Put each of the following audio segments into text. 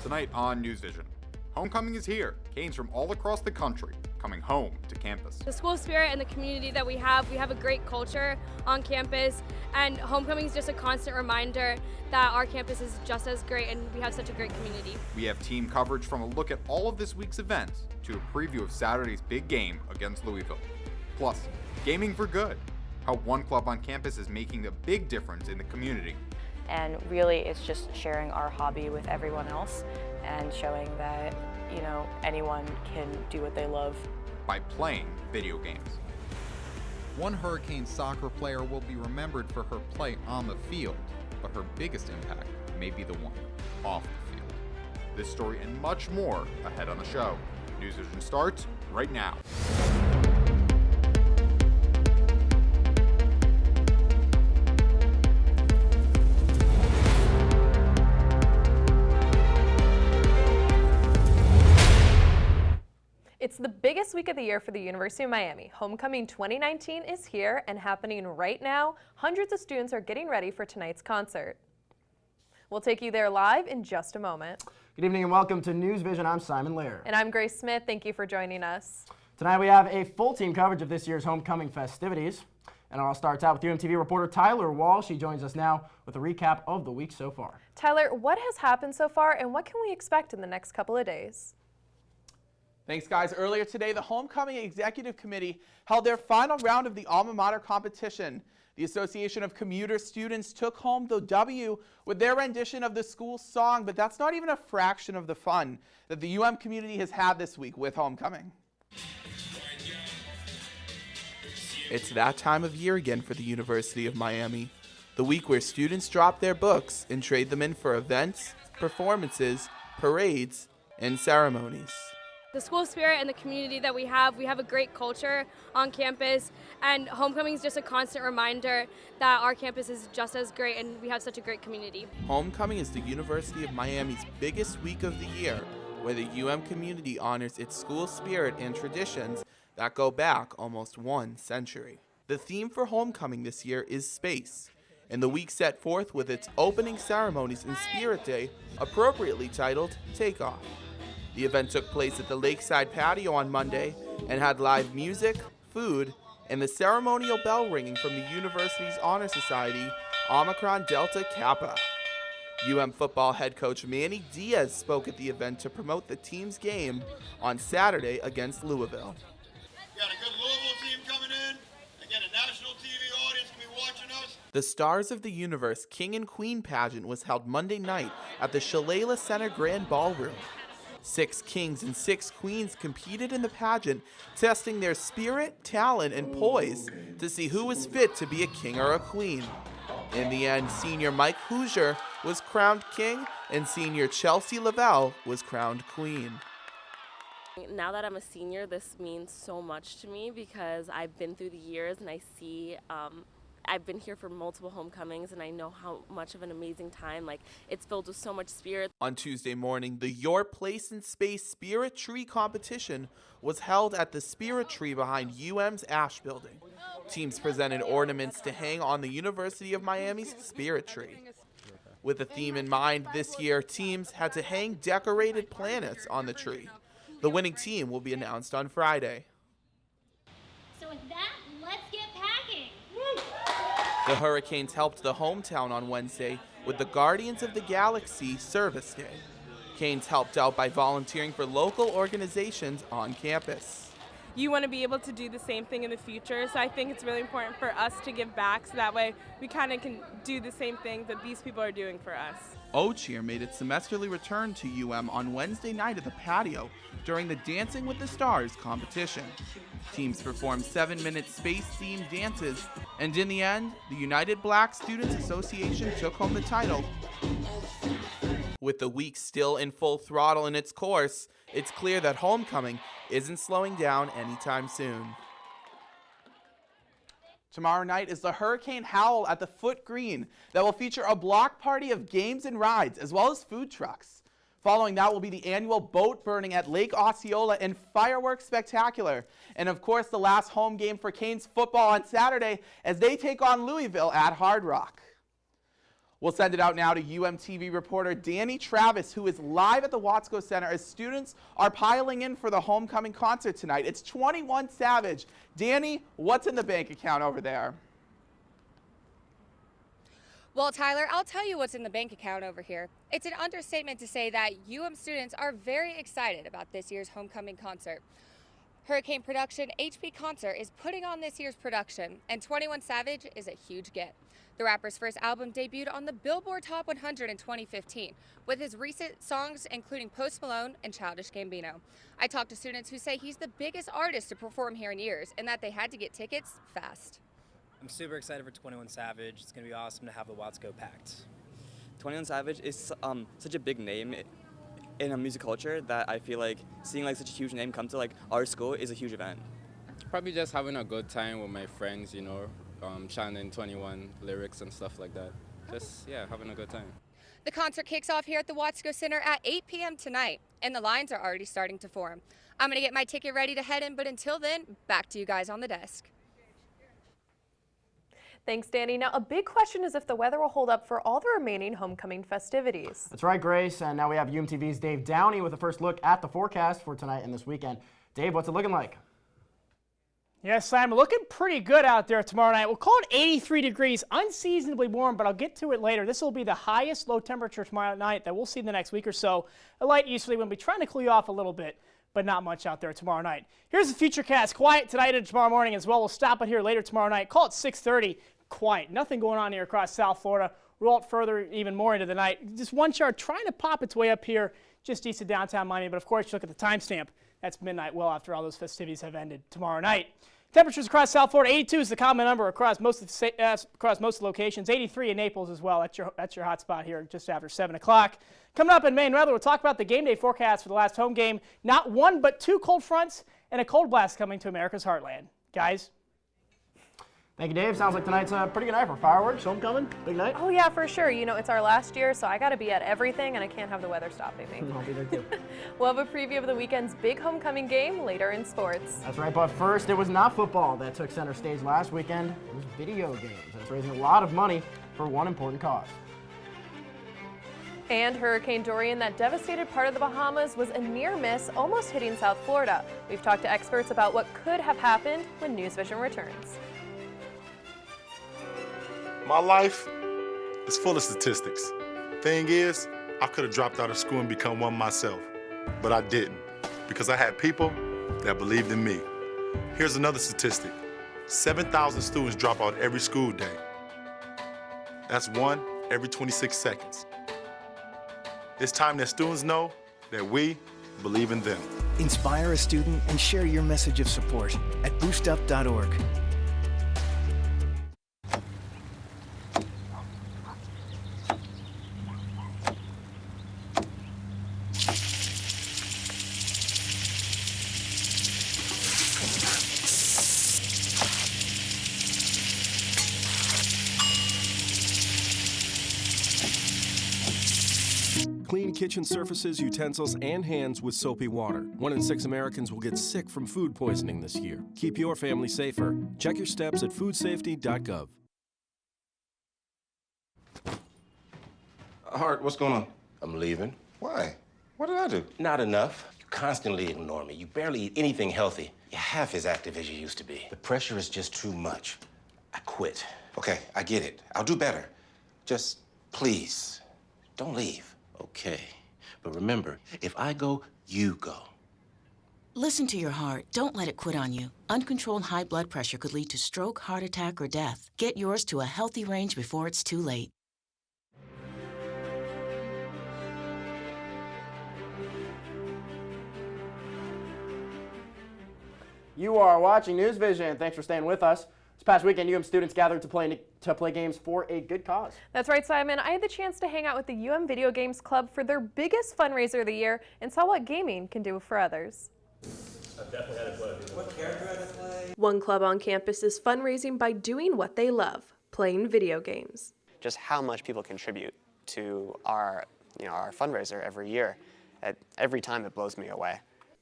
Tonight on NewsVision, homecoming is here. Canes from all across the country coming home to campus. The school spirit and the community that we have a great culture on campus, and homecoming is just a constant reminder that our campus is just as great and we have such a great community. We have team coverage from a look at all of this week's events to a preview of Saturday's big game against Louisville. Plus, gaming for good, how one club on campus is making a big difference in the community. And really it's just sharing our hobby with everyone else and showing that, anyone can do what they love. By playing video games. One Hurricane soccer player will be remembered for her play on the field, but her biggest impact may be the one off the field. This story and much more ahead on the show. NewsVision starts right now. It's the biggest week of the year for the University of Miami. Homecoming 2019 is here and happening right now. Hundreds of students are getting ready for tonight's concert. We'll take you there live in just a moment. Good evening and welcome to NewsVision. I'm Simon Lair. And I'm Grace Smith. Thank you for joining us. Tonight we have a full team coverage of this year's homecoming festivities. And it all starts out with UMTV reporter Tyler Wall. She joins us now with a recap of the week so far. Tyler, what has happened so far and what can we expect in the next couple of days? Thanks, guys. Earlier today, the Homecoming Executive Committee held their final round of the Alma Mater competition. The Association of Commuter Students took home the W with their rendition of the school song, but that's not even a fraction of the fun that the UM community has had this week with Homecoming. It's that time of year again for the University of Miami. The week where students drop their books and trade them in for events, performances, parades, and ceremonies. The school spirit and the community that we have a great culture on campus, and homecoming is just a constant reminder that our campus is just as great and we have such a great community. Homecoming is the University of Miami's biggest week of the year, where the UM community honors its school spirit and traditions that go back almost 1 century. The theme for homecoming this year is space, and the week set forth with its opening ceremonies and Spirit Day, appropriately titled Takeoff. The event took place at the Lakeside Patio on Monday and had live music, food, and the ceremonial bell ringing from the university's honor society, Omicron Delta Kappa. UM football head coach Manny Diaz spoke at the event to promote the team's game on Saturday against Louisville. We got a good Louisville team coming in. Again, a national TV audience can be watching us. The Stars of the Universe King and Queen pageant was held Monday night at the Shalala Center Grand Ballroom. 6 kings and 6 queens competed in the pageant, testing their spirit, talent, and poise to see who was fit to be a king or a queen. In the end, senior Mike Hoosier was crowned king and senior Chelsea Lavelle was crowned queen. Now that I'm a senior, this means so much to me because I've been through the years and I see I've been here for multiple homecomings and I know how much of an amazing time, it's filled with so much spirit. On Tuesday morning, the Your Place in Space Spirit Tree competition was held at the Spirit Tree behind UM's Ash Building. Teams presented ornaments to hang on the University of Miami's Spirit Tree. With a theme in mind, this year teams had to hang decorated planets on the tree. The winning team will be announced on Friday. So with that, let's get packing. The Hurricanes helped the hometown on Wednesday with the Guardians of the Galaxy Service Day. Canes helped out by volunteering for local organizations on campus. You want to be able to do the same thing in the future, so I think it's really important for us to give back so that way we kind of can do the same thing that these people are doing for us. O-Cheer made its semesterly return to UM on Wednesday night at the patio during the Dancing with the Stars competition. Teams performed 7-minute space-themed dances, and in the end, the United Black Students Association took home the title. With the week still in full throttle in its course, it's clear that homecoming isn't slowing down anytime soon. Tomorrow night is the Hurricane Howl at the Foot Green that will feature a block party of games and rides as well as food trucks. Following that will be the annual boat burning at Lake Osceola and fireworks spectacular. And of course the last home game for Canes football on Saturday as they take on Louisville at Hard Rock. We'll send it out now to UMTV reporter Danny Travis, who is live at the Watsco Center as students are piling in for the homecoming concert tonight. It's 21 Savage. Danny, what's in the bank account over there? Well, Tyler, I'll tell you what's in the bank account over here. It's an understatement to say that students are very excited about this year's homecoming concert. Hurricane Production HP Concert is putting on this year's production, and 21 Savage is a huge get. The rapper's first album debuted on the Billboard Top 100 in 2015, with his recent songs including Post Malone and Childish Gambino. I talked to students who say he's the biggest artist to perform here in years, and that they had to get tickets fast. I'm super excited for 21 Savage. It's going to be awesome to have the Watsco packed. 21 Savage is such a big name in a music culture that I feel like seeing like such a huge name come to like our school is a huge event. Probably just having a good time with my friends, you know, chanting 21 lyrics and stuff like that. Just, yeah, having a good time. The concert kicks off here at the Watsco Center at 8 p.m. tonight, and the lines are already starting to form. I'm going to get my ticket ready to head in, but until then, back to you guys on the desk. Thanks, Danny. Now, a big question is if the weather will hold up for all the remaining homecoming festivities. That's right, Grace. And now we have UMTV's Dave Downey with a first look at the forecast for tonight and this weekend. Dave, what's it looking like? Yes, Simon, looking pretty good out there tomorrow night. We'll call it 83 degrees, unseasonably warm, but I'll get to it later. This will be the highest low temperature tomorrow night that we'll see in the next week or so. A light easterly wind will be trying to cool you off a little bit, but not much out there tomorrow night. Here's the futurecast. Quiet tonight and tomorrow morning as well. We'll stop it here later tomorrow night. Call it 6:30. Quiet. Nothing going on here across South Florida. Roll it further even more into the night. Just one chart trying to pop its way up here just east of downtown Miami. But of course, you look at the timestamp. That's midnight, well after all those festivities have ended tomorrow night. Temperatures across South Florida, 82 is the common number across most of the locations. 83 in Naples as well. That's your hot spot here just after 7 o'clock. Coming up in Maine weather, we'll talk about the game day forecast for the last home game. Not one, but two cold fronts and a cold blast coming to America's heartland. Guys. Thank you, Dave. Sounds like tonight's a pretty good night for fireworks, homecoming, big night. Oh, yeah, for sure. You know, it's our last year, so I got to be at everything, and I can't have the weather stopping me. I'll be there, too. We'll have a preview of the weekend's big homecoming game later in sports. That's right, but first, it was not football that took center stage last weekend. It was video games. That's raising a lot of money for one important cause. And Hurricane Dorian, that devastated part of the Bahamas, was a near miss, almost hitting South Florida. We've talked to experts about what could have happened when NewsVision returns. My life is full of statistics. Thing is, I could have dropped out of school and become one myself, but I didn't because I had people that believed in me. Here's another statistic. 7,000 students drop out every school day. That's one every 26 seconds. It's time that students know that we believe in them. Inspire a student and share your message of support at boostup.org. Clean kitchen surfaces, utensils, and hands with soapy water. 1 in 6 Americans will get sick from food poisoning this year. Keep your family safer. Check your steps at foodsafety.gov. Hart, what's going on? I'm leaving. Why? What did I do? Not enough. You constantly ignore me. You barely eat anything healthy. You're half as active as you used to be. The pressure is just too much. I quit. Okay, I get it. I'll do better. Just please, don't leave. Okay, but remember, if I go, you go. Listen to your heart. Don't let it quit on you. Uncontrolled high blood pressure could lead to stroke, heart attack, or death. Get yours to a healthy range before it's too late. You are watching NewsVision. Thanks for staying with us. This past weekend, students gathered to play games for a good cause. That's right, Simon. I had the chance to hang out with the Video Games Club for their biggest fundraiser of the year and saw what gaming can do for others. I've definitely had a play. What character had to play? One club on campus is fundraising by doing what they love, playing video games. Just how much people contribute to our fundraiser every year. Every time it blows me away.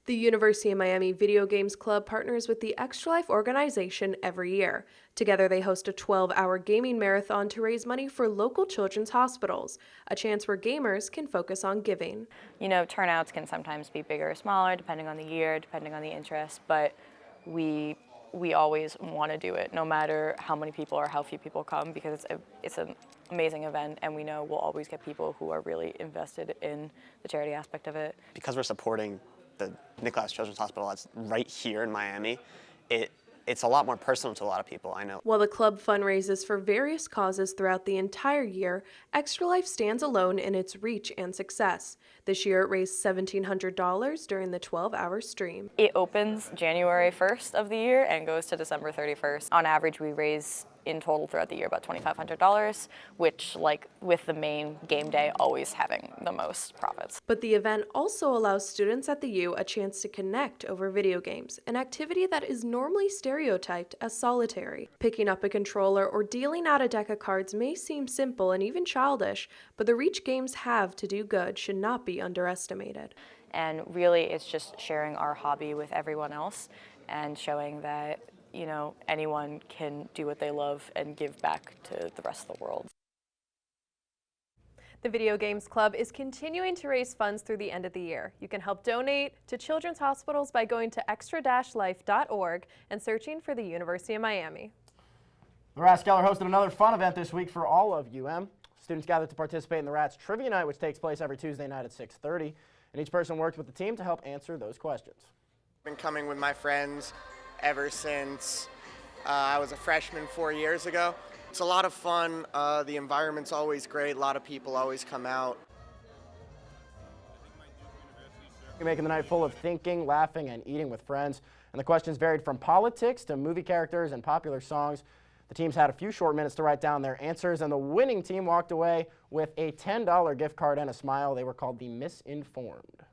The University of Miami Video Games Club partners with the Extra Life organization every year. Together, they host a 12-hour gaming marathon to raise money for local children's hospitals, a chance where gamers can focus on giving. You know, turnouts can sometimes be bigger or smaller, depending on the year, depending on the interest, but we always want to do it, no matter how many people or how few people come, because it's an amazing event, and we know we'll always get people who are really invested in the charity aspect of it. Because we're supporting the Nicholas Children's Hospital that's right here in Miami, it's a lot more personal to a lot of people, I know. While the club fundraises for various causes throughout the entire year, Extra Life stands alone in its reach and success. This year it raised $1,700 during the 12-hour stream. It opens January 1st of the year and goes to December 31st. On average, we raise in total throughout the year about $2,500, which, like with the main game day, always having the most profits. But the event also allows students at the U a chance to connect over video games, an activity that is normally stereotyped as solitary. Picking up a controller or dealing out a deck of cards may seem simple and even childish, but the reach games have to do good should not be underestimated. And really, it's just sharing our hobby with everyone else and showing that, you know, anyone can do what they love and give back to the rest of the world. The Video Games Club is continuing to raise funds through the end of the year. You can help donate to children's hospitals by going to extra-life.org and searching for the University of Miami. The Rathskeller hosted another fun event this week for all of UM. Students gathered to participate in the Rats Trivia Night, which takes place every Tuesday night at 6:30, and each person worked with the team to help answer those questions. I've been coming with my friends ever since I was a freshman 4 years ago. It's a lot of fun. The environment's always great. A lot of people always come out. You're making the night full of thinking, laughing, and eating with friends. And the questions varied from politics to movie characters and popular songs. The teams had a few short minutes to write down their answers, and the winning team walked away with a $10 gift card and a smile. They were called the Misinformed.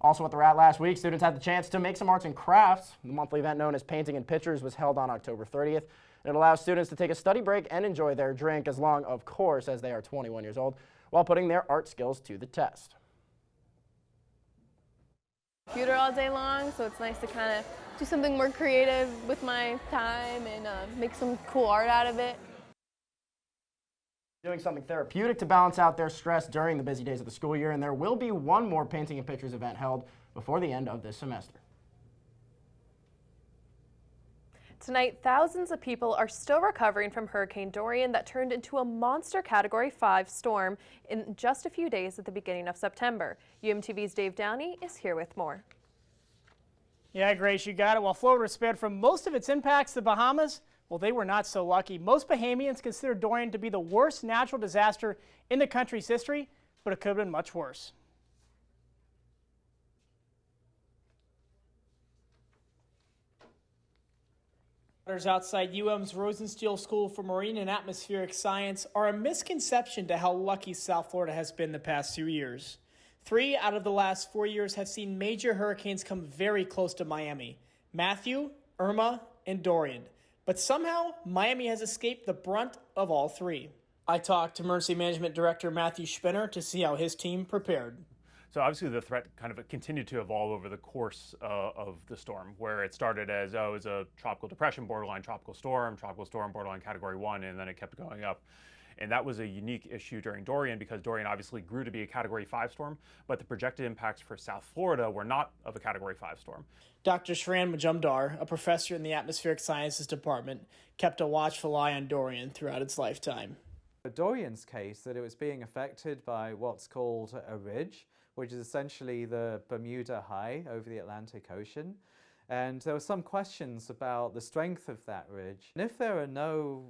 Also at the Rat last week, students had the chance to make some arts and crafts. The monthly event known as Painting and Pictures was held on October 30th. And it allows students to take a study break and enjoy their drink, as long, of course, as they are 21 years old, while putting their art skills to the test. Computer all day long, so it's nice to kind of do something more creative with my time and make some cool art out of it. Doing something therapeutic to balance out their stress during the busy days of the school year, and there will be one more Painting and Pictures event held before the end of this semester. Tonight, thousands of people are still recovering from Hurricane Dorian that turned into a monster Category 5 storm in just a few days at the beginning of September. UMTV's Dave Downey is here with more. Yeah, Grace, you got it. While Florida was spared from most of its impacts, the Bahamas, well, they were not so lucky. Most Bahamians consider Dorian to be the worst natural disaster in the country's history, but it could have been much worse. Outside UM's Rosenstiel School for Marine and Atmospheric Science are a misconception to how lucky South Florida has been the past 2 years. 3 out of the last 4 years have seen major hurricanes come very close to Miami: Matthew, Irma, and Dorian. But somehow, Miami has escaped the brunt of all 3. I talked to Emergency Management Director Matthew Spinner to see how his team prepared. So obviously the threat kind of continued to evolve over the course of the storm, where it started as, it was a tropical depression, borderline tropical storm, borderline Category 1, and then it kept going up. And that was a unique issue during Dorian, because Dorian obviously grew to be a Category 5 storm, but the projected impacts for South Florida were not of a Category 5 storm. Dr. Shran Majumdar, a professor in the Atmospheric Sciences Department, kept a watchful eye on Dorian throughout its lifetime. Dorian's case, that it was being affected by what's called a ridge, which is essentially the Bermuda High over the Atlantic Ocean. And there were some questions about the strength of that ridge. And if there are no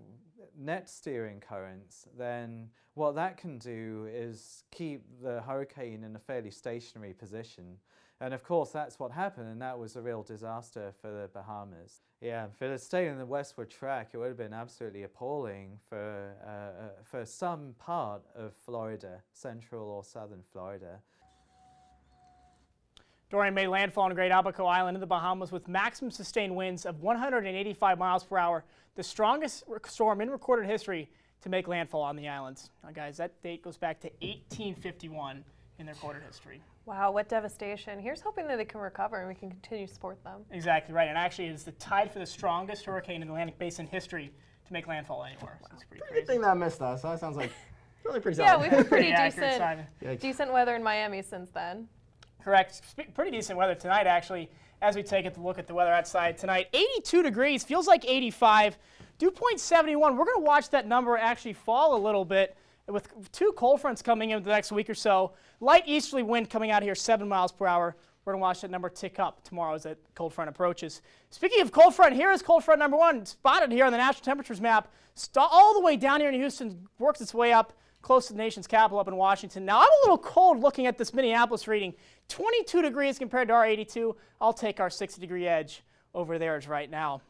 net steering currents, then what that can do is keep the hurricane in a fairly stationary position. And of course, that's what happened, and that was a real disaster for the Bahamas. Yeah, if it had stayed in the westward track, it would have been absolutely appalling for some part of Florida, central or southern Florida. Dorian made landfall on Great Abaco Island in the Bahamas with maximum sustained winds of 185 miles per hour, the strongest storm in recorded history to make landfall on the islands. Now, guys, that date goes back to 1851, in their recorded history. Wow, what devastation. Here's hoping that they can recover and we can continue to support them. Exactly right, and actually it's tied for the strongest hurricane in Atlantic Basin history to make landfall anywhere. So it's pretty Good thing that missed us. That sounds like really pretty Yeah, solid. we've had pretty accurate, Simon. decent weather in Miami since then. Correct. Pretty decent weather tonight, actually, as we take a look at the weather outside tonight. 82 degrees, feels like 85. Dew point 71. We're going to watch that number actually fall a little bit with 2 cold fronts coming in the next week or so. Light easterly wind coming out here, 7 miles per hour. We're going to watch that number tick up tomorrow as that cold front approaches. Speaking of cold front, here is cold front number 1, spotted here on the national temperatures map. All the way down here in Houston, works its way up close to the nation's capital up in Washington. Now, I'm a little cold looking at this Minneapolis reading. 22 degrees compared to our 82. I'll take our 60-degree edge over theirs right now.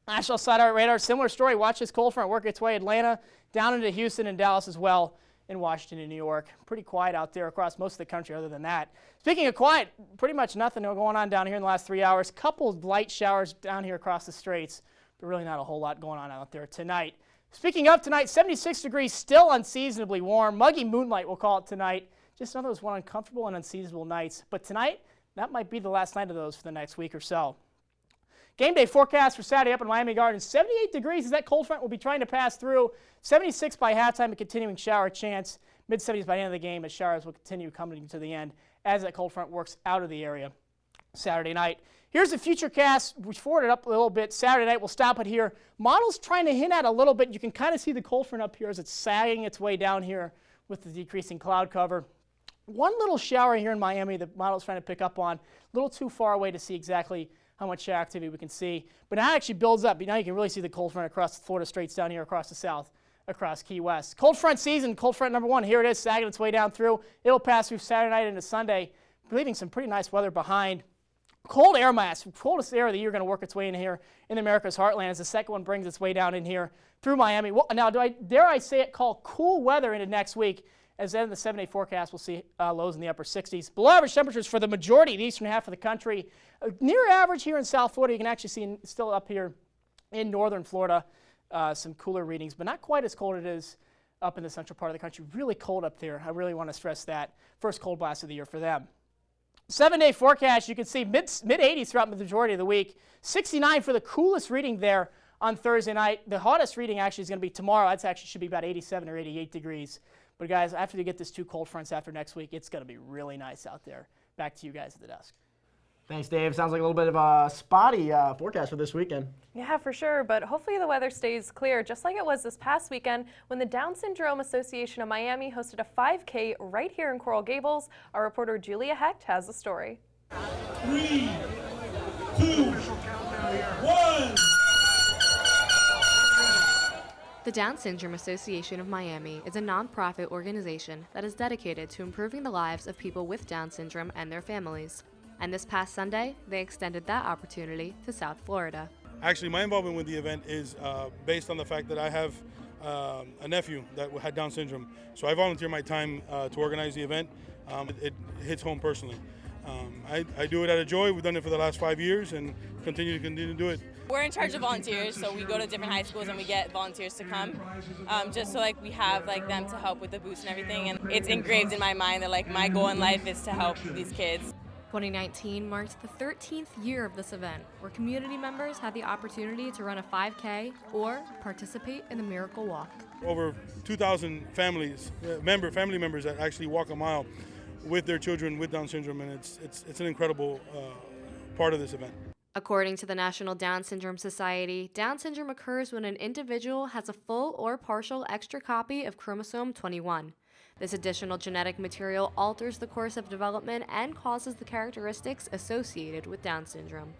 National satellite radar, similar story. Watch this cold front work its way Atlanta, down into Houston and Dallas as well, in Washington and New York. Pretty quiet out there across most of the country other than that. Speaking of quiet, pretty much nothing going on down here in the last 3 hours. Couple of light showers down here across the straits, but really not a whole lot going on out there tonight. Speaking of tonight, 76 degrees, still unseasonably warm. Muggy moonlight, we'll call it tonight. Just another of those one uncomfortable and unseasonable nights. But tonight, that might be the last night of those for the next week or so. Game day forecast for Saturday up in Miami Gardens. 78 degrees as that cold front will be trying to pass through. 76 by halftime, a continuing shower chance. Mid-70s by the end of the game as showers will continue coming to the end as that cold front works out of the area Saturday night. Here's the future cast. We forwarded up a little bit. Saturday night, we'll stop it here. Models trying to hint at a little bit. You can kind of see the cold front up here as it's sagging its way down here with the decreasing cloud cover. One little shower here in Miami the model's trying to pick up on. A little too far away to see exactly how much shower activity we can see. But now it actually builds up. Now you can really see the cold front across the Florida Straits down here across the south, across Key West. Cold front season, cold front number 1. Here it is, sagging its way down through. It'll pass through Saturday night into Sunday, leaving some pretty nice weather behind. Cold air mass, coldest air of the year, going to work its way in here in America's heartland as the second one brings its way down in here through Miami. Well, now, dare I say it, call cool weather into next week, as then the 7-day forecast we'll see lows in the upper 60s. Below average temperatures for the majority of the eastern half of the country. Near average here in South Florida. You can actually see still up here in northern Florida some cooler readings, but not quite as cold as it is up in the central part of the country. Really cold up there. I really want to stress that. First cold blast of the year for them. 7-day forecast, you can see mid-80s throughout the majority of the week. 69 for the coolest reading there on Thursday night. The hottest reading actually is going to be tomorrow. That actually should be about 87 or 88 degrees. But guys, after you get this 2 cold fronts after next week, it's going to be really nice out there. Back to you guys at the desk. Thanks, Dave. Sounds like a little bit of a spotty forecast for this weekend. Yeah, for sure, but hopefully the weather stays clear, just like it was this past weekend when the Down Syndrome Association of Miami hosted a 5K right here in Coral Gables. Our reporter Julia Hecht has the story. 3, 2, 1. The Down Syndrome Association of Miami is a nonprofit organization that is dedicated to improving the lives of people with Down syndrome and their families. And this past Sunday, they extended that opportunity to South Florida. Actually, my involvement with the event is based on the fact that I have a nephew that had Down syndrome. So I volunteer my time to organize the event. It hits home personally. I do it out of joy. We've done it for the last 5 years and continue to do it. We're in charge of volunteers, so we go to different high schools and we get volunteers to come, just so we have them to help with the booths and everything. And it's engraved in my mind that my goal in life is to help these kids. 2019 marked the 13th year of this event, where community members had the opportunity to run a 5K or participate in the Miracle Walk. Over 2,000 family members that actually walk a mile with their children with Down syndrome, and it's an incredible part of this event. According to the National Down Syndrome Society, Down syndrome occurs when an individual has a full or partial extra copy of chromosome 21. This additional genetic material alters the course of development and causes the characteristics associated with Down syndrome.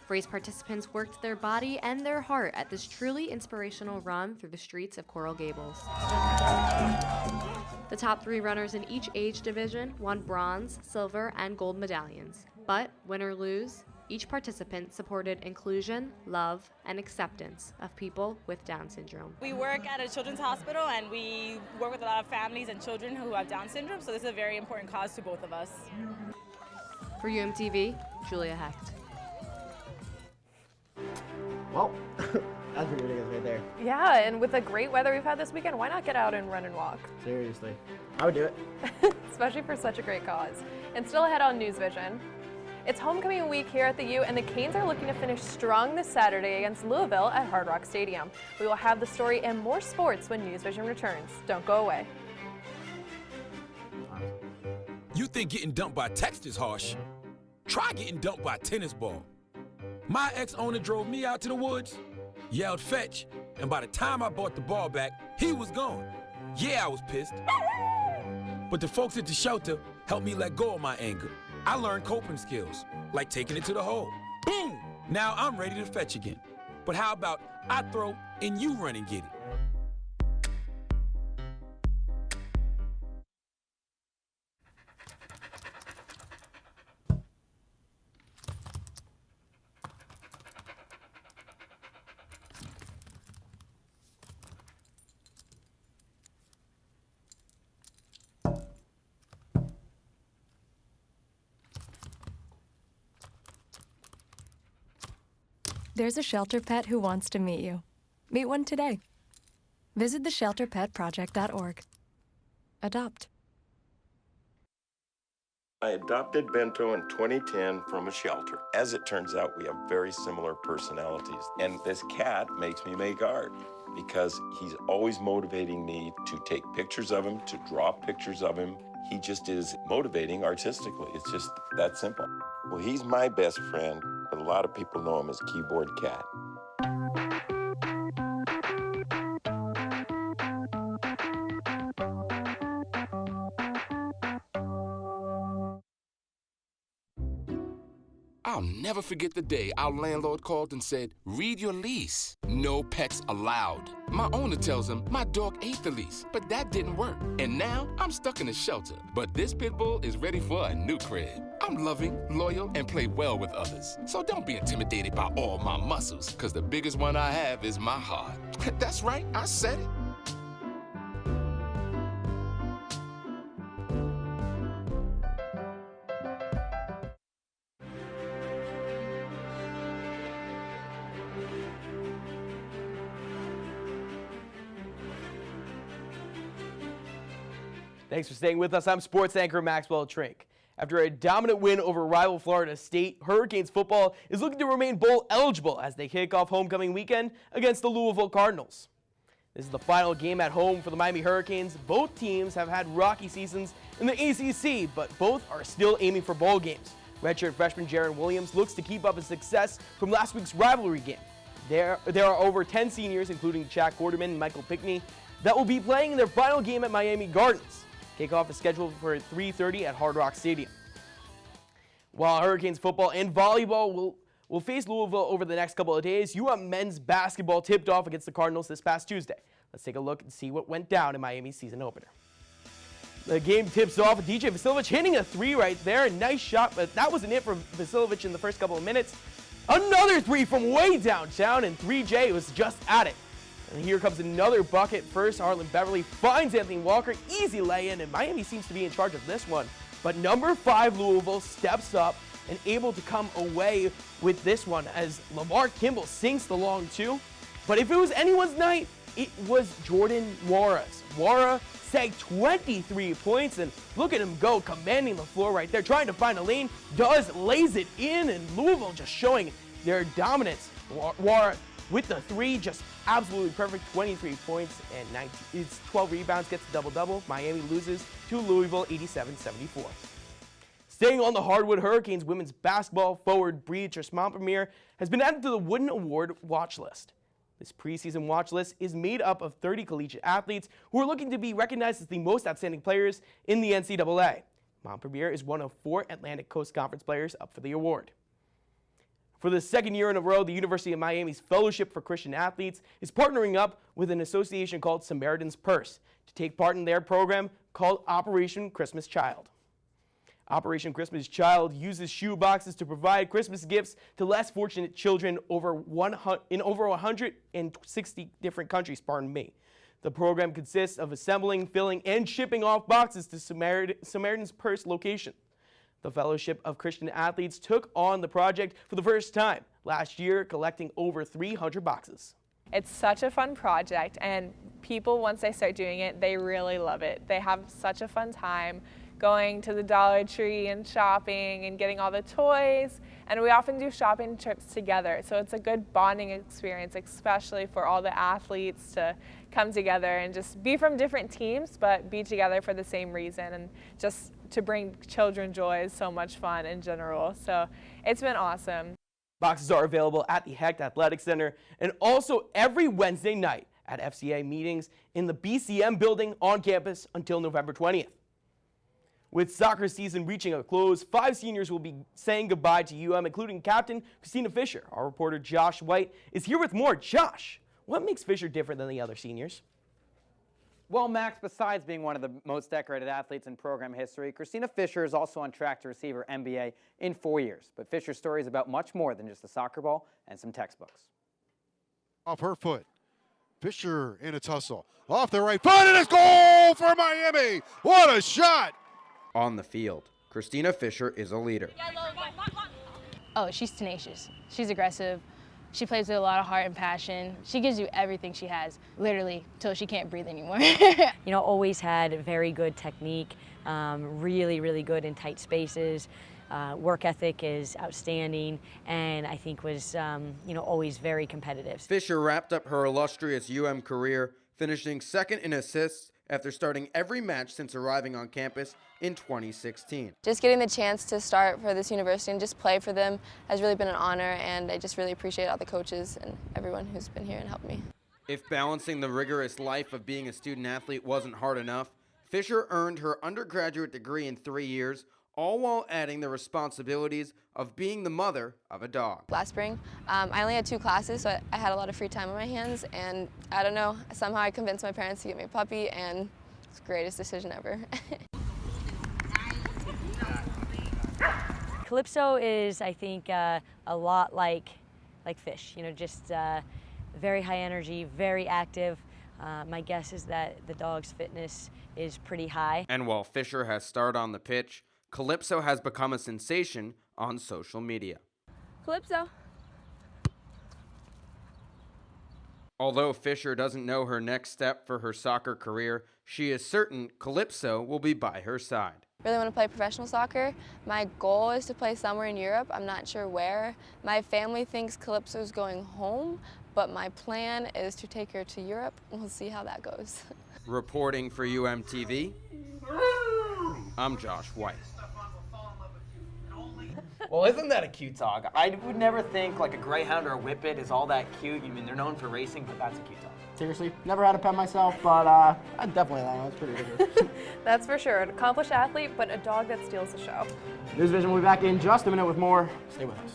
Race participants worked their body and their heart at this truly inspirational run through the streets of Coral Gables. The top 3 runners in each age division won bronze, silver, and gold medallions. But, win or lose, each participant supported inclusion, love, and acceptance of people with Down syndrome. We work at a children's hospital and we work with a lot of families and children who have Down syndrome, so this is a very important cause to both of us. For UMTV, Julia Hecht. Well, that's pretty ridiculous right there. Yeah, and with the great weather we've had this weekend, why not get out and run and walk? Seriously. I would do it. especially for such a great cause. And still ahead on NewsVision. It's homecoming week here at the U, and the Canes are looking to finish strong this Saturday against Louisville at Hard Rock Stadium. We will have the story and more sports when NewsVision returns. Don't go away. You think getting dumped by text is harsh? Try getting dumped by a tennis ball. My ex-owner drove me out to the woods, yelled fetch, and by the time I brought the ball back, he was gone. Yeah, I was pissed. But the folks at the shelter helped me let go of my anger. I learned coping skills, like taking it to the hole. Boom! Now I'm ready to fetch again. But how about I throw and you run and get it? There's a shelter pet who wants to meet you. Meet one today. Visit theshelterpetproject.org. Adopt. I adopted Bento in 2010 from a shelter. As it turns out, we have very similar personalities. And this cat makes me make art because he's always motivating me to take pictures of him, to draw pictures of him. He just is motivating artistically. It's just that simple. Well, he's my best friend, but a lot of people know him as Keyboard Cat. I'll never forget the day our landlord called and said, read your lease. No pets allowed. My owner tells him my dog ate the lease, but that didn't work. And now I'm stuck in a shelter. But this pit bull is ready for a new crib. I'm loving, loyal, and play well with others. So don't be intimidated by all my muscles, because the biggest one I have is my heart. That's right, I said it. Thanks for staying with us. I'm sports anchor Maxwell Trink. After a dominant win over rival Florida State, Hurricanes football is looking to remain bowl eligible as they kick off homecoming weekend against the Louisville Cardinals. This is the final game at home for the Miami Hurricanes. Both teams have had rocky seasons in the ACC, but both are still aiming for bowl games. Redshirt freshman Jaron Williams looks to keep up his success from last week's rivalry game. There are over 10 seniors, including Jack Quarterman and Michael Pickney, that will be playing in their final game at Miami Gardens. Kickoff is scheduled for 3:30 at Hard Rock Stadium. While Hurricanes football and volleyball will face Louisville over the next couple of days, men's basketball tipped off against the Cardinals this past Tuesday. Let's take a look and see what went down in Miami's season opener. The game tips off with DJ Vasiljevic hitting a three right there. A nice shot, but that wasn't it for Vasiljevic in the first couple of minutes. Another three from way downtown, and 3J was just at it. And here comes another bucket. First, Harlan Beverly finds Anthony Walker. Easy lay-in, and Miami seems to be in charge of this one. But number 5 Louisville steps up and able to come away with this one as Lamar Kimball sinks the long two. But if it was anyone's night, it was Jordan Wara's. Wara snagged 23 points, and look at him go, commanding the floor right there, trying to find a lane. Lays it in, and Louisville just showing their dominance. Wara with the three, just absolutely perfect, 23 points and 12 rebounds, gets a double-double. Miami loses to Louisville 87-74. Staying on the hardwood, Hurricanes women's basketball forward Beatrice Montpremier has been added to the Wooden Award watch list. This preseason watch list is made up of 30 collegiate athletes who are looking to be recognized as the most outstanding players in the NCAA. Montpremier is one of 4 Atlantic Coast Conference players up for the award. For the second year in a row, the University of Miami's Fellowship for Christian Athletes is partnering up with an association called Samaritan's Purse to take part in their program called Operation Christmas Child. Operation Christmas Child uses shoe boxes to provide Christmas gifts to less fortunate children in over 160 different countries, The program consists of assembling, filling, and shipping off boxes to Samaritan's Purse location. The Fellowship of Christian Athletes took on the project for the first time last year, collecting over 300 boxes. It's such a fun project, and people, once they start doing it, they really love it. They have such a fun time going to the Dollar Tree and shopping and getting all the toys. And we often do shopping trips together. So it's a good bonding experience, especially for all the athletes to come together and just be from different teams, but be together for the same reason. And just to bring children joy is so much fun in general. So it's been awesome. Boxes are available at the Hecht Athletic Center and also every Wednesday night at FCA meetings in the BCM building on campus until November 20th. With soccer season reaching a close, 5 seniors will be saying goodbye to UM, including Captain Christina Fisher. Our reporter Josh White is here with more. Josh, what makes Fisher different than the other seniors? Well, Max, besides being one of the most decorated athletes in program history, Christina Fisher is also on track to receive her MBA in 4 years. But Fisher's story is about much more than just a soccer ball and some textbooks. Off her foot, Fisher in a tussle. Off the right foot, and it's goal for Miami! What a shot! On the field, Christina Fisher is a leader. Oh, she's tenacious. She's aggressive. She plays with a lot of heart and passion. She gives you everything she has, literally, till she can't breathe anymore. You know, always had very good technique, really, really good in tight spaces. Work ethic is outstanding, and I think was, you know, always very competitive. Fisher wrapped up her illustrious UM career, finishing second in assists after starting every match since arriving on campus in 2016. Just getting the chance to start for this university and just play for them has really been an honor, and I just really appreciate all the coaches and everyone who's been here and helped me. If balancing the rigorous life of being a student athlete wasn't hard enough, Fisher earned her undergraduate degree in 3 years, all while adding the responsibilities of being the mother of a dog. Last spring, I only had 2 classes, so I had a lot of free time on my hands, and I don't know, somehow I convinced my parents to get me a puppy, and it's the greatest decision ever. Calypso is, I think, a lot like Fish, you know, just very high energy, very active. My guess is that the dog's fitness is pretty high. And while Fisher has starred on the pitch, Calypso has become a sensation on social media. Calypso. Although Fisher doesn't know her next step for her soccer career, she is certain Calypso will be by her side. Really want to play professional soccer. My goal is to play somewhere in Europe. I'm not sure where. My family thinks Calypso's going home, but my plan is to take her to Europe. We'll see how that goes. Reporting for UMTV, I'm Josh White. Well, isn't that a cute dog? I would never think like a greyhound or a whippet is all that cute. I mean, they're known for racing, but that's a cute dog. Seriously, never had a pet myself, but I definitely like it. That's pretty rigorous. That's for sure. An accomplished athlete, but a dog that steals the show. NewsVision will be back in just a minute with more. Stay with us.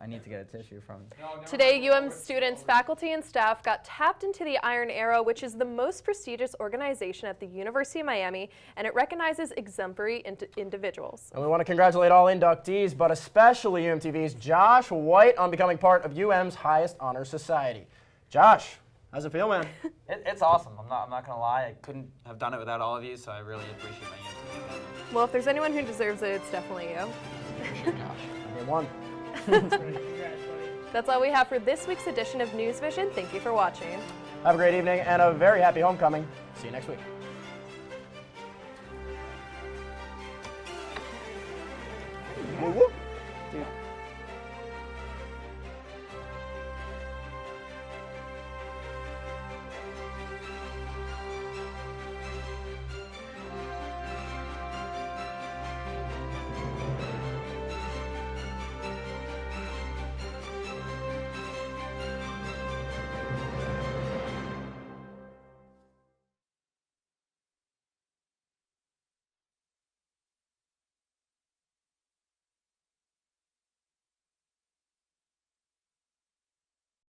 I need to get a tissue from. Today, UM students, faculty, and staff got tapped into the Iron Arrow, which is the most prestigious organization at the University of Miami, and it recognizes exemplary individuals. And we want to congratulate all inductees, but especially UMTV's Josh White on becoming part of UM's highest honor society. Josh, how's it feel, man? It's awesome. I'm not gonna lie. I couldn't have done it without all of you, so I really appreciate my UMTV. Well, if there's anyone who deserves it, it's definitely you. Appreciate Josh. Day one. That's all we have for this week's edition of NewsVision. Thank you for watching. Have a great evening and a very happy homecoming. See you next week.